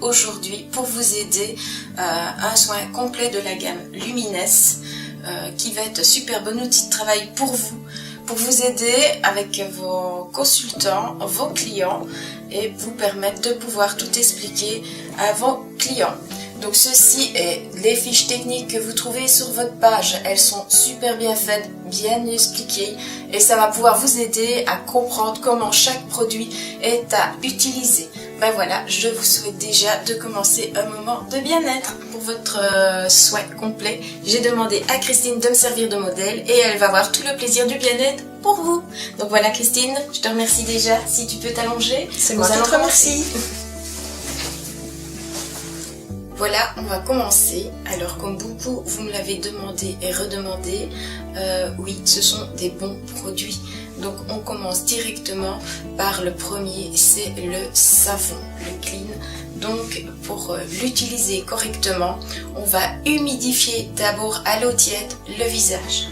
Aujourd'hui pour vous aider un soin complet de la gamme Lumines qui va être super bon outil de travail pour vous aider avec vos consultants, vos clients et vous permettre de pouvoir tout expliquer à vos clients. Donc ceci est les fiches techniques que vous trouvez sur votre page, elles sont super bien faites, bien expliquées et ça va pouvoir vous aider à comprendre comment chaque produit est à utiliser. Ben voilà, je vous souhaite déjà de commencer un moment de bien-être pour votre soin complet. J'ai demandé à Christine de me servir de modèle et elle va avoir tout le plaisir du bien-être pour vous. Donc voilà Christine, je te remercie déjà, si tu peux t'allonger. C'est moi qui te remercie. Voilà, on va commencer. Alors comme beaucoup vous me l'avez demandé et redemandé, oui, ce sont des bons produits. Donc on commence directement par le premier, c'est le savon, le clean. Donc pour l'utiliser correctement, on va humidifier d'abord à l'eau tiède le visage.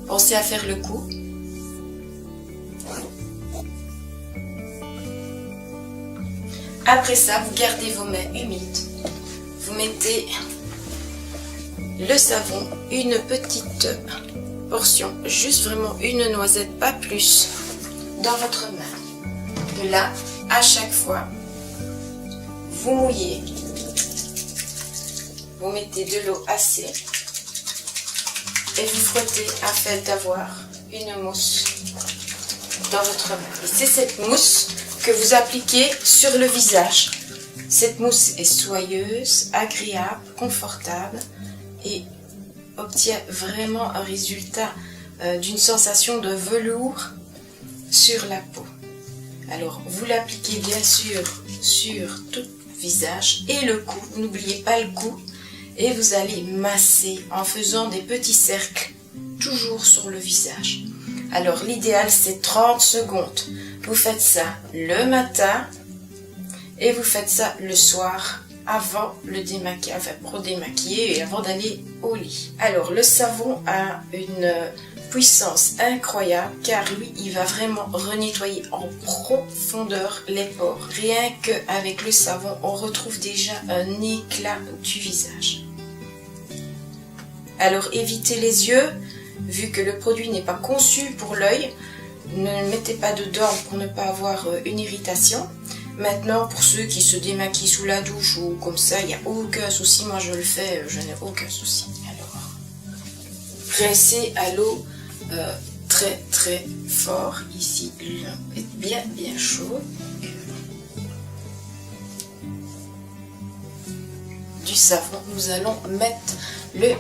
Pensez à faire le coup. Après ça, vous gardez vos mains humides. Vous mettez le savon, une petite portion, juste vraiment une noisette, pas plus, dans votre main. De là, à chaque fois, vous mouillez. Vous mettez de l'eau assez et vous frottez afin d'avoir une mousse dans votre main. Et c'est cette mousse que vous appliquez sur le visage. Cette mousse est soyeuse, agréable, confortable et obtient vraiment un résultat d'une sensation de velours sur la peau. Alors vous l'appliquez bien sûr sur tout le visage et le cou, n'oubliez pas le cou, et vous allez masser en faisant des petits cercles toujours sur le visage. Alors l'idéal c'est 30 secondes. Vous faites ça le matin et vous faites ça le soir avant le démaquillage, enfin pour démaquiller et avant d'aller au lit. Alors le savon a une puissance incroyable car lui il va vraiment renettoyer en profondeur les pores. Rien qu'avec le savon on retrouve déjà un éclat du visage. Alors évitez les yeux, vu que le produit n'est pas conçu pour l'œil, ne le mettez pas dedans pour ne pas avoir une irritation. Maintenant, pour ceux qui se démaquillent sous la douche ou comme ça, il n'y a aucun souci. Moi, je le fais, je n'ai aucun souci. Alors, rincez à l'eau très très fort. Ici, l'eau est bien bien chaude. Du savon, nous allons mettre le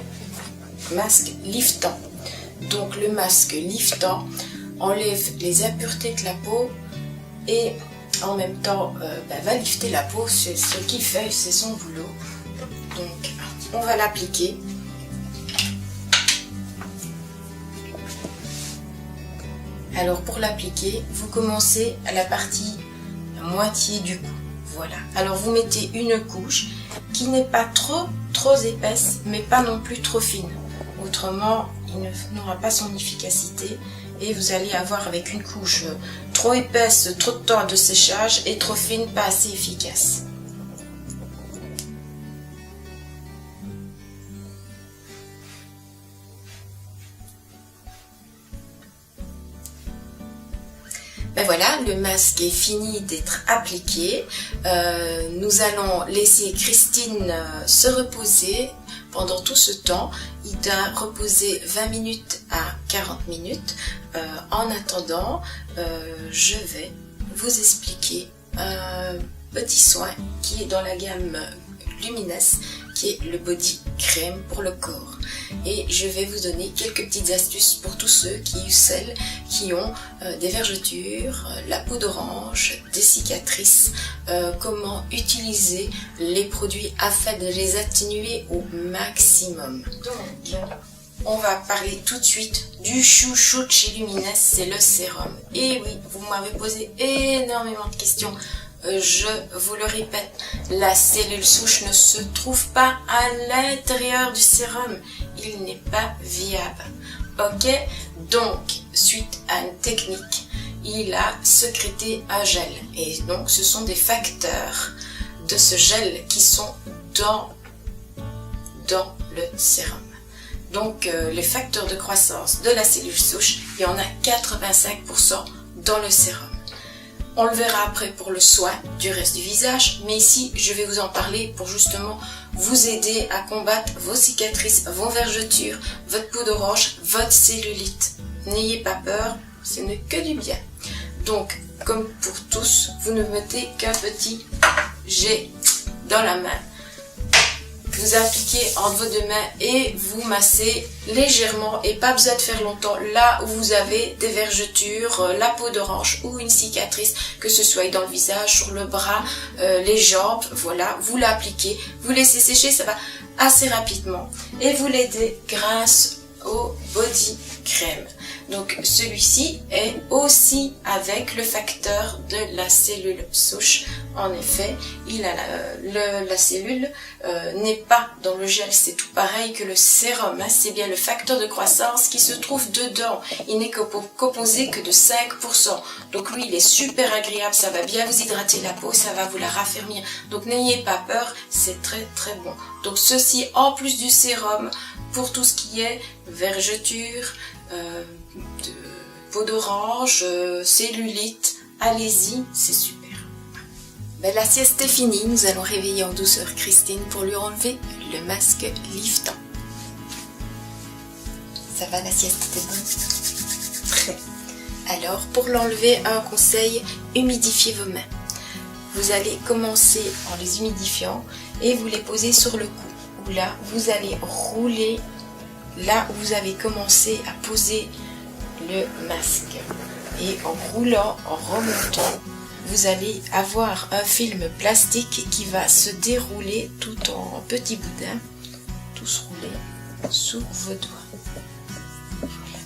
masque liftant. Donc, le masque liftant enlève les impuretés de la peau et en même temps va lifter la peau, c'est ce qu'il fait, c'est son boulot. Donc on va l'appliquer. Alors pour l'appliquer, vous commencez à la partie moitié du cou. Voilà. Alors vous mettez une couche qui n'est pas trop épaisse, mais pas non plus trop fine. Autrement, il n'aura pas son efficacité. Et vous allez avoir avec une couche trop épaisse, trop de temps de séchage et trop fine, pas assez efficace. Ben voilà, le masque est fini d'être appliqué. Nous allons laisser Christine se reposer. Pendant tout ce temps, il doit reposer 20 minutes à 40 minutes. En attendant, je vais vous expliquer un petit soin qui est dans la gamme Lumines, qui est le body crème pour le corps. Et je vais vous donner quelques petites astuces pour tous ceux ou celles qui ont des vergetures, la peau d'orange, des cicatrices, comment utiliser les produits afin de les atténuer au maximum. Donc, on va parler tout de suite du chouchou de chez Lumines, c'est le sérum. Et oui, vous m'avez posé énormément de questions. Je vous le répète, la cellule souche ne se trouve pas à l'intérieur du sérum. Il n'est pas viable. Ok? Donc, suite à une technique, il a sécrété un gel. Et donc, ce sont des facteurs de ce gel qui sont dans le sérum. Donc, les facteurs de croissance de la cellule souche, il y en a 85% dans le sérum. On le verra après pour le soin du reste du visage, mais ici, je vais vous en parler pour justement vous aider à combattre vos cicatrices, vos vergetures, votre peau d'orange, votre cellulite. N'ayez pas peur, ce n'est que du bien. Donc, comme pour tous, vous ne mettez qu'un petit jet dans la main. Vous appliquez entre vos deux mains et vous massez légèrement et pas besoin de faire longtemps là où vous avez des vergetures, la peau d'orange ou une cicatrice, que ce soit dans le visage, sur le bras, les jambes, voilà, vous l'appliquez, vous laissez sécher, ça va assez rapidement et vous l'aidez grâce au body crème. Donc celui-ci est aussi avec le facteur de la cellule souche. En effet, il a la cellule n'est pas dans le gel, c'est tout pareil que le sérum. Hein, c'est bien le facteur de croissance qui se trouve dedans. Il n'est composé que de 5%. Donc lui, il est super agréable, ça va bien vous hydrater la peau, ça va vous la raffermir. Donc n'ayez pas peur, c'est très très bon. Donc ceci, en plus du sérum, pour tout ce qui est vergeture, de peau d'orange, cellulite, allez-y, c'est super. Ben, la sieste est finie, nous allons réveiller en douceur Christine pour lui enlever le masque liftant. Ça va, la sieste était bonne? Très. Alors, pour l'enlever, un conseil, humidifiez vos mains. Vous allez commencer en les humidifiant et vous les posez sur le cou. Où là, vous allez rouler là où vous avez commencé à poser le masque. Et en roulant, en remontant, vous allez avoir un film plastique qui va se dérouler tout en petits boudins, tous roulés sous vos doigts. Voilà.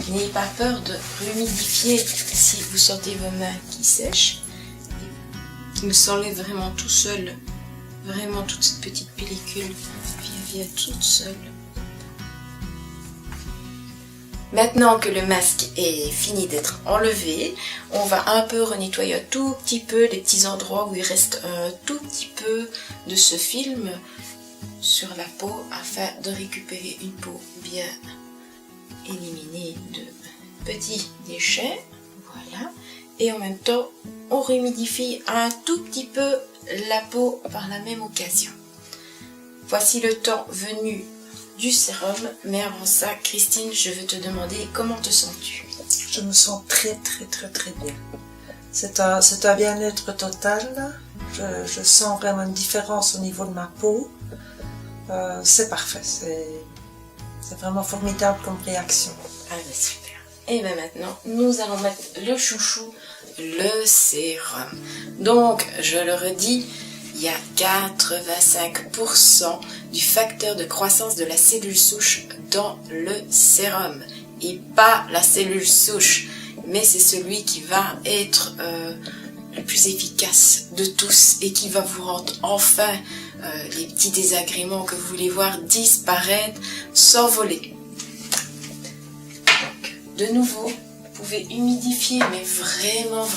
N'ayez pas peur de rehumidifier si vous sentez vos mains qui sèchent. Il s'enlève vraiment tout seul, vraiment toute cette petite pellicule vient toute seule. Maintenant que le masque est fini d'être enlevé, on va un peu renettoyer un tout petit peu les petits endroits où il reste un tout petit peu de ce film sur la peau afin de récupérer une peau bien éliminée de petits déchets. Voilà. Et en même temps, on réhumidifie un tout petit peu la peau par la même occasion. Voici le temps venu du sérum, mais avant ça, Christine, je veux te demander comment te sens-tu? Je me sens très bien. C'est un bien-être total. Je sens vraiment une différence au niveau de ma peau. C'est parfait. C'est vraiment formidable comme réaction. Ah ben super. Et bien maintenant, nous allons mettre le chouchou, le sérum. Donc, je le redis, il y a 85% du facteur de croissance de la cellule souche dans le sérum. Et pas la cellule souche, mais c'est celui qui va être le plus efficace de tous et qui va vous rendre enfin les petits désagréments que vous voulez voir disparaître, s'envoler. Donc, de nouveau, vous pouvez humidifier, mais vraiment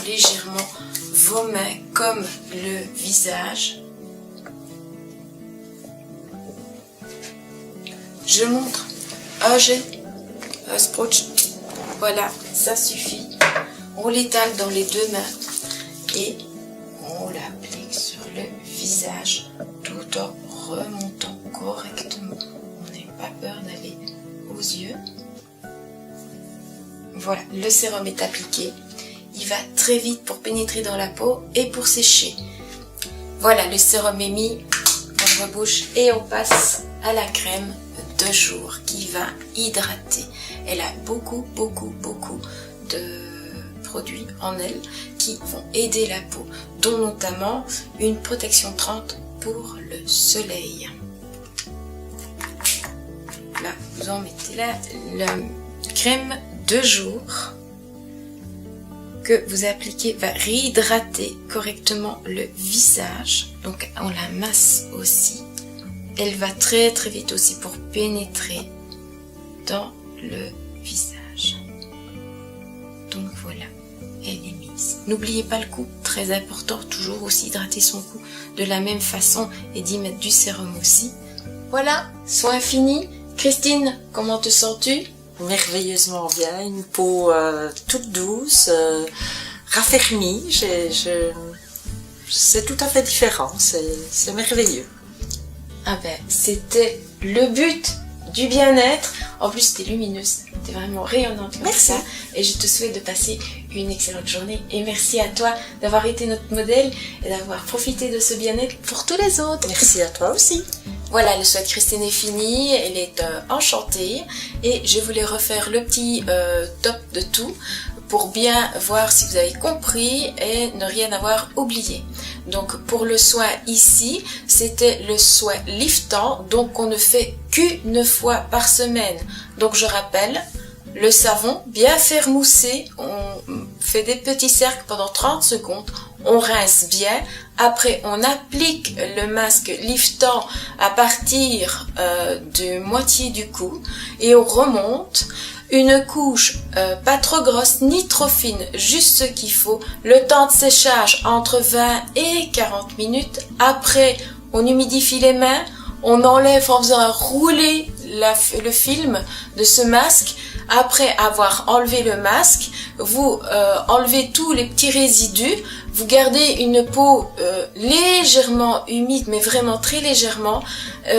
légèrement vos mains comme le visage. Je montre un jet, un sprotch. Voilà, ça suffit. On l'étale dans les deux mains et on l'applique sur le visage tout en remontant correctement. On n'a pas peur d'aller aux yeux. Voilà, le sérum est appliqué. Il va très vite pour pénétrer dans la peau et pour sécher. Voilà, le sérum est mis dans la bouche et on passe à la crème de jour qui va hydrater. Elle a beaucoup de produits en elle qui vont aider la peau, dont notamment une protection 30 pour le soleil. Là, vous en mettez là, la crème de jour que vous appliquez va réhydrater correctement le visage. Donc on la masse aussi. Elle va très vite aussi pour pénétrer dans le visage. Donc voilà. est émise. N'oubliez pas le cou, très important, toujours aussi hydrater son cou de la même façon et d'y mettre du sérum aussi. Voilà, soin fini. Christine, comment te sens-tu? Merveilleusement bien, une peau toute douce, raffermie, c'est tout à fait différent, c'est merveilleux. Ah ben, c'était le but du bien-être. En plus, t'es lumineuse, t'es vraiment rayonnante comme ça. Et je te souhaite de passer une excellente journée. Et merci à toi d'avoir été notre modèle et d'avoir profité de ce bien-être pour tous les autres. Merci à toi aussi. Voilà, le soin de Christine est fini, elle est enchantée. Et je voulais refaire le petit top de tout pour bien voir si vous avez compris et ne rien avoir oublié. Donc pour le soin ici, c'était le soin liftant, donc on ne fait qu'une fois par semaine. Donc je rappelle, le savon bien faire mousser, on fait des petits cercles pendant 30 secondes, on rince bien, après on applique le masque liftant à partir de moitié du cou et on remonte. Une couche pas trop grosse ni trop fine, juste ce qu'il faut. Le temps de séchage entre 20 et 40 minutes. Après, on humidifie les mains, on enlève en faisant rouler le film de ce masque. Après avoir enlevé le masque, vous enlevez tous les petits résidus. Vous gardez une peau légèrement humide, mais vraiment très légèrement.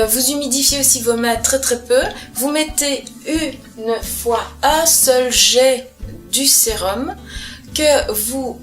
Vous humidifiez aussi vos mains très très peu. Vous mettez une fois un seul jet du sérum que vous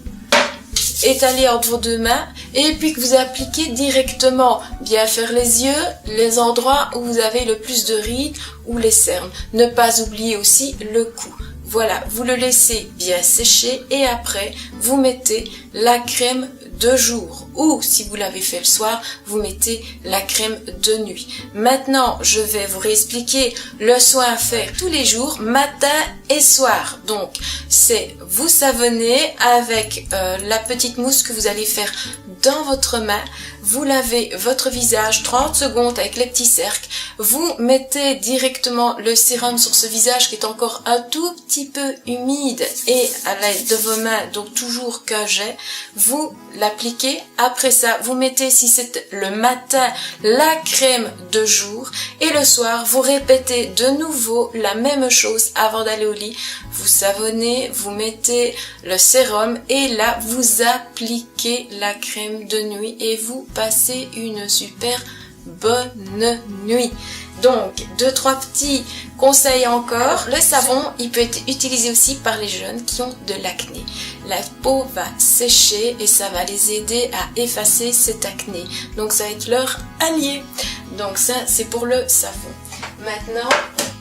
étalez entre vos deux mains et puis que vous appliquez directement. Bien faire les yeux, les endroits où vous avez le plus de rides ou les cernes. Ne pas oublier aussi le cou. Voilà, vous le laissez bien sécher et après, vous mettez la crème de jour ou si vous l'avez fait le soir, vous mettez la crème de nuit. Maintenant, je vais vous réexpliquer le soin à faire tous les jours, matin et soir. Donc, c'est vous savonnez avec la petite mousse que vous allez faire dans votre main. Vous lavez votre visage 30 secondes avec les petits cercles. Vous mettez directement le sérum sur ce visage qui est encore un tout petit peu humide et à l'aide de vos mains, donc toujours qu'un jet, vous l'appliquez. Après ça, vous mettez, si c'est le matin, la crème de jour et le soir, vous répétez de nouveau la même chose avant d'aller au lit. Vous savonnez, vous mettez le sérum et là, vous appliquez la crème de nuit et vous passez une super bonne nuit. Donc, 2-3 petits conseils encore. Le savon, il peut être utilisé aussi par les jeunes qui ont de l'acné. La peau va sécher et ça va les aider à effacer cette acné. Donc, ça va être leur allié. Donc, ça, c'est pour le savon. Maintenant,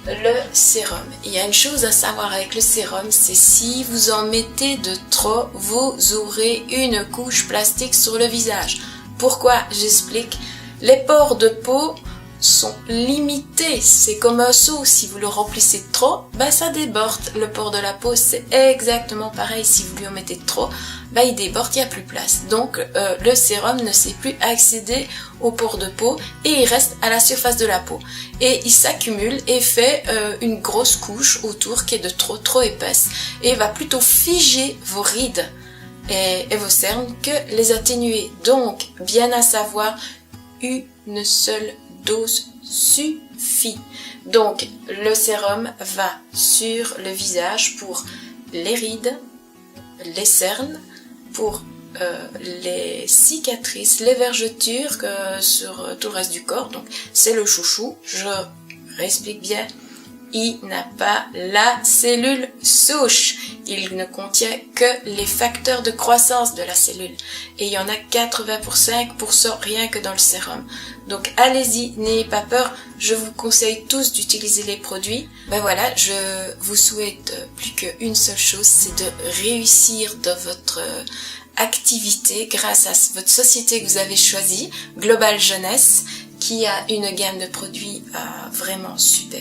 le sérum. Il y a une chose à savoir avec le sérum, c'est si vous en mettez de trop, vous aurez une couche plastique sur le visage. Pourquoi? J'explique. Les pores de peau sont limités. C'est comme un seau. Si vous le remplissez trop, ça déborde. Le pore de la peau, c'est exactement pareil. Si vous lui en mettez trop, il déborde, il n'y a plus de place. Donc, le sérum ne sait plus accéder aux pores de peau et il reste à la surface de la peau. Et il s'accumule et fait une grosse couche autour qui est de trop épaisse et va plutôt figer vos rides et vos cernes que les atténuer. Donc, bien à savoir, une seule dose suffit. Donc, le sérum va sur le visage pour les rides, les cernes, pour les cicatrices, les vergetures sur tout le reste du corps. Donc, c'est le chouchou. Je réexplique bien. Il n'a pas la cellule souche. Il ne contient que les facteurs de croissance de la cellule. Et il y en a 85% rien que dans le sérum. Donc allez-y, n'ayez pas peur. Je vous conseille tous d'utiliser les produits. Voilà, je vous souhaite plus qu'une seule chose, c'est de réussir dans votre activité grâce à votre société que vous avez choisie, Global Jeunesse, qui a une gamme de produits vraiment super.